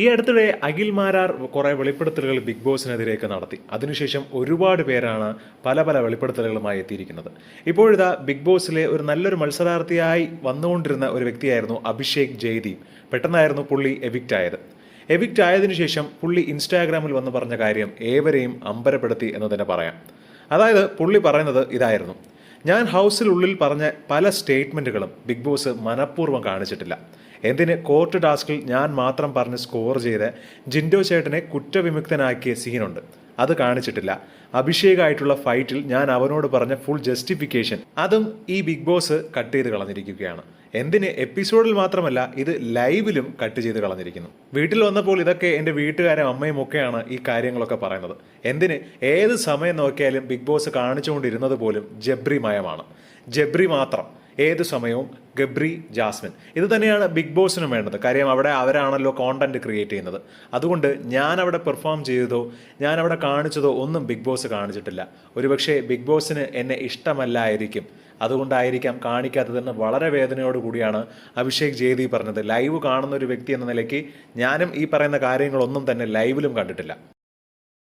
ഈ അടുത്തിടെ അഖിൽ മാരാർ കുറേ വെളിപ്പെടുത്തലുകൾ ബിഗ് ബോസിനെതിരെയൊക്കെ നടത്തി. അതിനുശേഷം ഒരുപാട് പേരാണ് പല പല വെളിപ്പെടുത്തലുകളുമായി എത്തിയിരിക്കുന്നത്. ഇപ്പോഴിതാ ബിഗ് ബോസിലെ ഒരു നല്ലൊരു മത്സരാർത്ഥിയായി വന്നുകൊണ്ടിരുന്ന ഒരു വ്യക്തിയായിരുന്നു അഭിഷേക് ജയദീപ്. പെട്ടെന്നായിരുന്നു പുള്ളി എവിക്റ്റ് ആയത്. എവിക്റ്റ് ആയതിനു ശേഷം പുള്ളി ഇൻസ്റ്റാഗ്രാമിൽ വന്ന് പറഞ്ഞ കാര്യം ഏവരെയും അമ്പരപ്പെടുത്തി എന്ന് തന്നെ പറയാം. അതായത് പുള്ളി പറയുന്നത് ഇതായിരുന്നു: ഞാൻ ഹൗസിനുള്ളിൽ പറഞ്ഞ പല സ്റ്റേറ്റ്മെൻറ്റുകളും ബിഗ് ബോസ് മനഃപൂർവ്വം കാണിച്ചിട്ടില്ല. എന്തിന് കോർട്ട് ടാസ്കിൽ ഞാൻ മാത്രം പറഞ്ഞ് സ്കോർ ചെയ്ത് ജിൻഡോ ചേട്ടനെ കുറ്റവിമുക്തനാക്കിയ സീനുണ്ട്, അത് കാണിച്ചിട്ടില്ല. അഭിഷേകായിട്ടുള്ള ഫൈറ്റിൽ ഞാൻ അവനോട് പറഞ്ഞ ഫുൾ ജസ്റ്റിഫിക്കേഷൻ അതും ഈ ബിഗ് ബോസ് കട്ട് ചെയ്ത് കളഞ്ഞിരിക്കുകയാണ്. എന്തിന് എപ്പിസോഡിൽ മാത്രമല്ല, ഇത് ലൈവിലും കട്ട് ചെയ്ത് കളഞ്ഞിരിക്കുന്നു. വീട്ടിൽ വന്നപ്പോൾ ഇതൊക്കെ എൻ്റെ വീട്ടുകാരും അമ്മയും ഒക്കെയാണ് ഈ കാര്യങ്ങളൊക്കെ പറയുന്നത്. എന്തിന് ഏത് സമയം നോക്കിയാലും ബിഗ് ബോസ് കാണിച്ചുകൊണ്ടിരുന്നത് പോലും ജബ്രി മയമാണ്. ജബ്രി മാത്രം ഏത് സമയവും ഗബ്രി, ജാസ്മിൻ, ഇത് തന്നെയാണ് ബിഗ് ബോസിനും വേണ്ടത്. കാര്യം അവിടെ അവരാണല്ലോ കോണ്ടന്റ് ക്രിയേറ്റ് ചെയ്യുന്നത്. അതുകൊണ്ട് ഞാൻ അവിടെ പെർഫോം ചെയ്തതോ ഞാൻ അവിടെ കാണിച്ചതോ ഒന്നും ബിഗ് ബോസ് കാണിച്ചിട്ടില്ല. ഒരുപക്ഷെ ബിഗ് ബോസിന് എന്നെ ഇഷ്ടമല്ലായിരിക്കും, അതുകൊണ്ടായിരിക്കാം കാണിക്കാത്തതെന്ന് വളരെ വേദനയോട് കൂടിയാണ് അഭിഷേക് ജയദീപ് പറഞ്ഞത്. ലൈവ് കാണുന്ന ഒരു വ്യക്തി എന്ന നിലയ്ക്ക് ഞാനും ഈ പറയുന്ന കാര്യങ്ങളൊന്നും തന്നെ ലൈവിലും കണ്ടിട്ടില്ല.